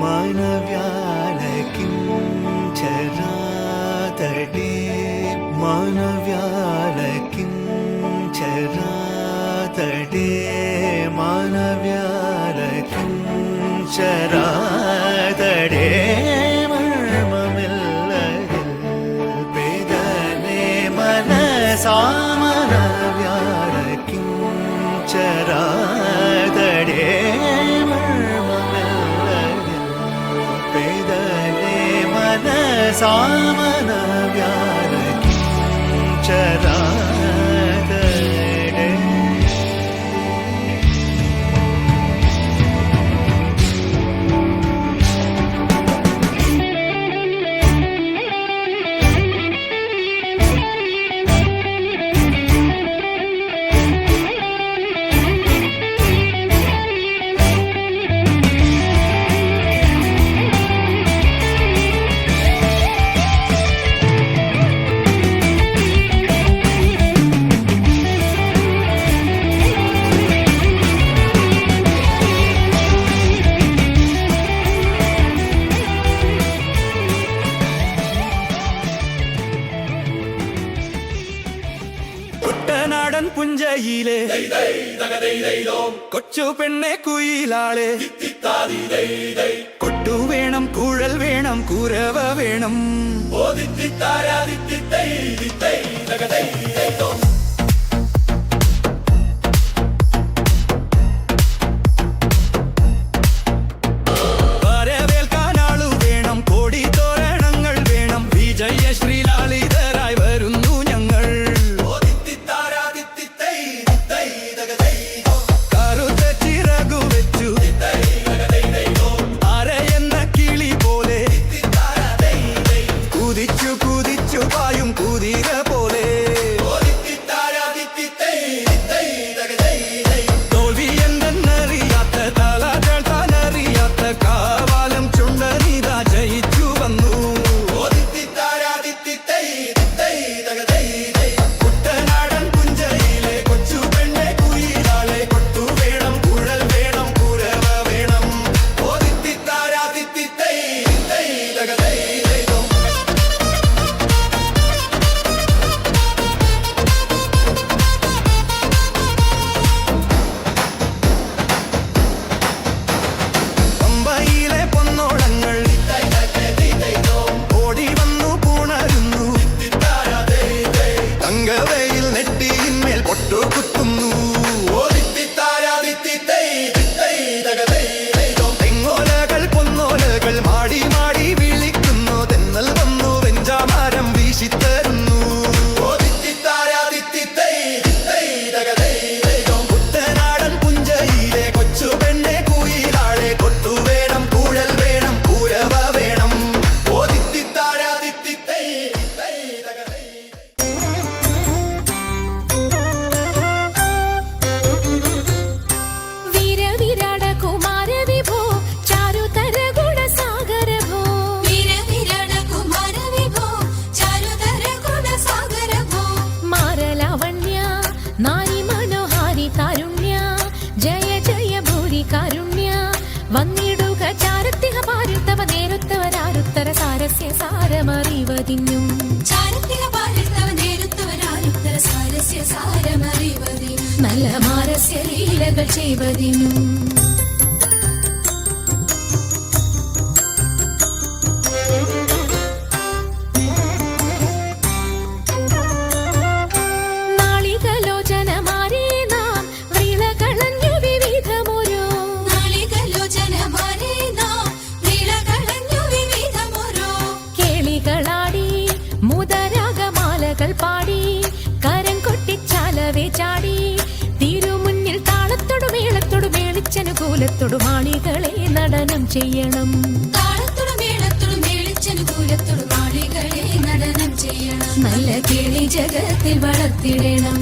മാനവ്യാലകിഞ്ചരാതടേ മാനവ്യാലകിഞ്ചരാതടേ മാനവ്യാലകിഞ്ചരാതടേ മർമ്മമില്ലതിൽ പേദനേ മനസാമനവ്യാലകിഞ്ചരാതടേ സാമനവ്യാലകിഞ്ചരാതടേ. കുട്ടനാടൻ പുഞ്ചയിലെ കൊച്ചു പെണ്ണെ കുയിലാളെ കൊട്ടു വേണം കുഴൽ വേണം കുരവ വേണം. വരവേൽക്കാനാളു വേണം, കോടി തോരണങ്ങൾ വേണം. വിജയശ്രീ ലാളിതരായി വരുന്നു ഞങ്ങൾ. കറുത്ത ചിറകു വെച്ചു അരയെന്ന കിളി പോലെ കുതിച്ചു കുതിച്ചു പായും കുതിര പോലെ. തോൽവി എന്തെന്നറിയാത്ത തലകൾ താനറിയാത്ത കാവാലം ചുണ്ടനിത ജയിച്ചു വന്നു. കുട്ടനാടൻ പുഞ്ചയിലെ കൊച്ചു പെണ്ണെ കുയിലാളെ കൊട്ടു വേണം കുഴൽ വേണം കുരവ വേണം. പമ്പയിലെ പൊന്നോളങ്ങൾ ഓടി വന്നു പുണരുന്നു. തങ്കവയിൽ നെറ്റിയിന്മേൽ പൊട്ടു കുത്തുന്നു. തെങ്ങോലകൾ പൊന്നോലകൾ മാടി മാടി വിളിക്കുന്നു. തെന്നൽ വന്നു വെഞ്ചാമരം വീശിത്തരുന്നു. കുട്ടനാടൻ പുഞ്ചയിലെ കൊച്ചു പെണ്ണെ കുയിലാളെ കൊട്ടു വേണം കുഴൽ വേണം കുരവ വേണം. വീരവിരാട കുമാര വിഭോ ചാരുതര ഗുണസാഗര ഭോ. വീരവിരാട കുമാര വിഭോ ചാരുതര ഗുണസാഗര ഭോ. മാരലാവണ്യ നാരി മനോഹാരി കാരുണ്യ ജയ ജയ ഭൂരി കാരുണ്യ. വന്നിടുക ചാരത്തിഹ പാരുത്തവ നേരുത്തവരാരുത്തര സാരസ്യ സാരമറിവതിന്നും. ചാരത്തിഹ പാരുത്തവ നേരുത്തവരാരുത്തര സാരസ്യ സാരമറിവതിനും. നല്ല മാരസ്യ ലീലകൾ ചെയ്വതിനും. നാളികലോചനമാരേ നാം വ്രീളകളഞ്ഞു വിവിധമോരോ. നാളികലോചനമാരേ നാം വ്രീളകളഞ്ഞു വിവിധമോരോ. കേളികളാടി മുദരാഗമാലകൾ പാടി കരം കൊട്ടിച്ചാലവേ ചാടി. തിരുമുന്നിൽ താളത്തോടു മേളത്തോടു മേളിച്ചനുകൂലത്തോടു മാളികളെ നടനം ചെയ്യണം. താളത്തോടു മേളത്തോടു മേളിച്ചനുകൂലത്തോടു മാളികളെ നടനം ചെയ്യണം. നല്ല കേളി ജഗത്തിൽ വളർത്തിടണം.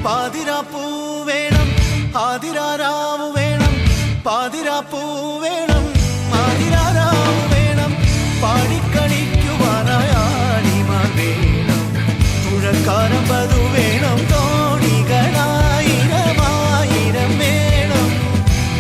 പാതിരാപ്പൂ വേണം, ആതിരാരാവു വേണം. പാതിരാപ്പൂ വേണം ആതിരാരാവ് വേണം പാടിക്കളിക്കുവാനായി ആടിമാർ വേണം തുഴക്കാരമ്പതു വേണം തോണികളായിരമായിരം വേണം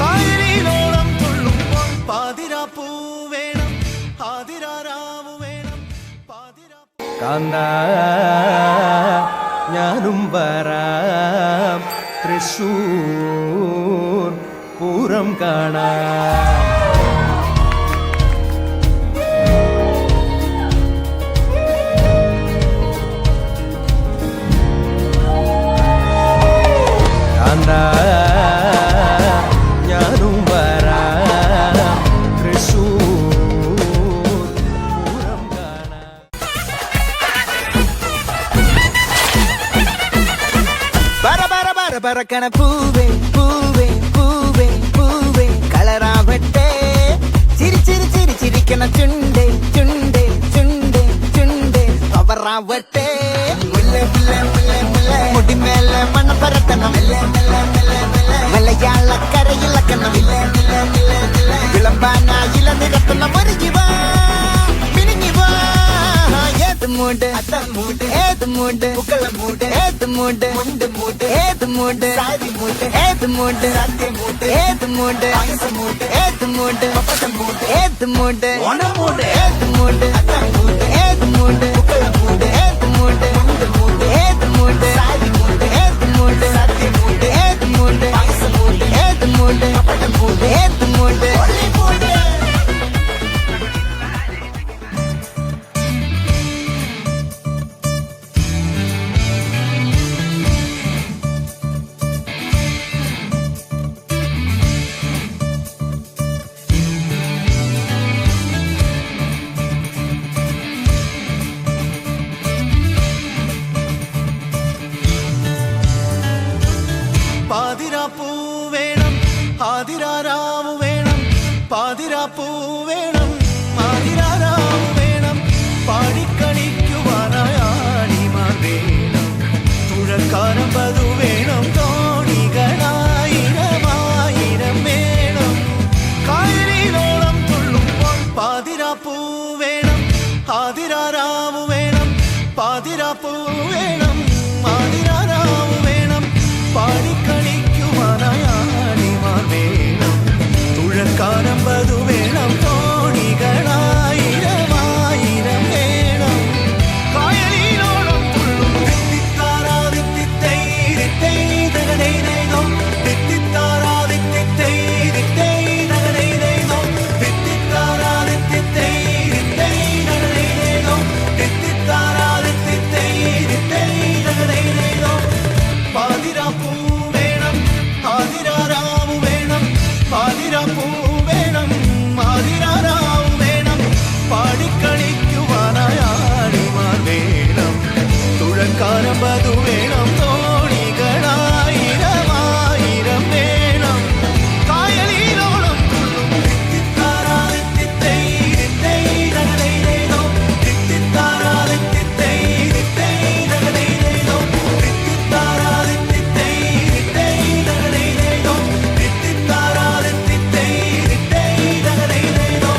കായലിലോളം തുള്ളുമ്പോൾ പാതിരാപ്പൂ വേണം ആതിരാരാവ് വേണം പാതിരാപ്പൂ കാന്ത ഞാനും വരാം തൃശൂർ പൂരം കാണാം കാന്ത ഞാനും വരാം തൃശൂർ പൂരം കാണാം പറക്കണ പൂവേ പൂവേ പൂവേ പൂവേ കളറാവട്ടെ ചിരി ചിരി ചിരി ചിരിക്കണ ചുണ്ടേ ചുണ്ടേ ചുണ്ടേ ചുണ്ടേ പവറാവട്ടെ മുല്ലേ മുല്ലേ മുല്ലേ മുല്ലേ മുടിമേലെ മണ്ണ പരത്തണം മലയാളക്കരയിളക്കണം വിളമ്പാനായില നിരത്തണം ഒരു ജീവ പിരിഞ്ഞു വാ ഏത് മൂട് ഏത് മൂട് പുക്കള മൂട് ഏത് മൂട് മുണ്ട് മൂട് ഏത് മൂട് സാരി മൂട് ഏത് മൂട് സത്യ മൂട് ഏത് മൂട് മൂട് ഏത് മൂട് മൂട് ഏത് മൂട് മൂട് ഏത് മൂട് ഏത് മൂട് പുക്കള മൂട് ഏത് മൂട് മുണ്ട് മൂട് ഏത് മൂട് സാരി മൂട് ഏത് മൂട് സത്യ മൂട് ഏത് മൂട് മൂട് ഏത് മൂട് മൂട് ഏത് മൂട് പാതിരാപ്പൂ വേണം ആതിരാരാവ് വേണം പാതിരാപ്പൂ വേണം ആതിരാരാവ് വേണം പാടിക്കളിക്കുവാനായി ആടിമാർ വേണം തുഴക്കാരമ്പതു വേണം തോണികളായിരമായിരം വേണം കായലിലോളം തുള്ളുമ്പോൾ പാതിരാപ്പൂ വേണം ആതിരാരാവ് വേണം പാതിരാപ്പൂ വേണം ആതിരാരാവ് വേണം പാടിക്കളിക്കുവാനായി ആടിമാർ വേണം തുഴക്കാരമ്പതു വേണം തോണികളായിരമായിരം വേണം കായലിലോളം തുള്ളും തിത്തിത്താരാ തിത്തിത്തൈ തിത്തൈ തകടൈനൈനോ തിത്തിത്താരാ തിത്തിത്തൈ തിത്തൈ തകടൈനൈനോ തിത്തിത്താരാ തിത്തിത്തൈ തിത്തൈ തകടൈനൈനോ തിത്തിത്താരാ തിത്തിത്തൈ തിത്തൈ തകടൈനൈനോ പാതിരാപ്പൂ വേണം ആതിരാരാവ് വേണം പാതിരാപ്പൂ വേണം ആതിരാരാവ് വേണം പാടിക്കളിക്കുവാനായി ആടിമാർ വേണം തുഴക്കാരമ്പതു വേണം തോണികളായിരമായിരം വേണം കായലിലോളം തുള്ളും തിത്തിത്താരാ തിത്തിത്തൈ തിത്തൈ തകടൈനൈനോ തിത്തിത്താരാ തിത്തിത്തൈ തിത്തൈ തകടൈനൈനോ തിത്തിത്താരാ തിത്തിത്തൈ തിത്തൈ തകടൈനൈനോ തിത്തിത്താരാ തിത്തിത്തൈ തിത്തൈ തകടൈനൈനോ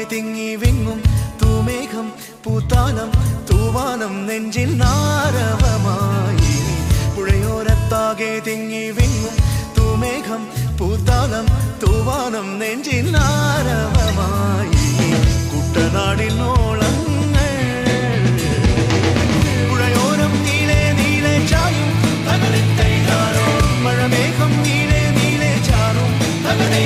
തിങ്ങി വിങ്ങും തൂമേഘം പൂത്താനം തൂവാനം നെഞ്ചിൻ നാരവമായി പുഴയോരത്താകെ തിങ്ങി വിങ്ങും തൂമേഘം പൂത്താലം തൂവാനം നെഞ്ചിൻ ആരവമായി കുട്ടനാടിനോളങ്ങൾ പുഴയോരം നീളെ നീളെ ചായും തകരത്തൈകാരോ മഴമേഘം നീളെ നീളെ ചാറും തകരൈ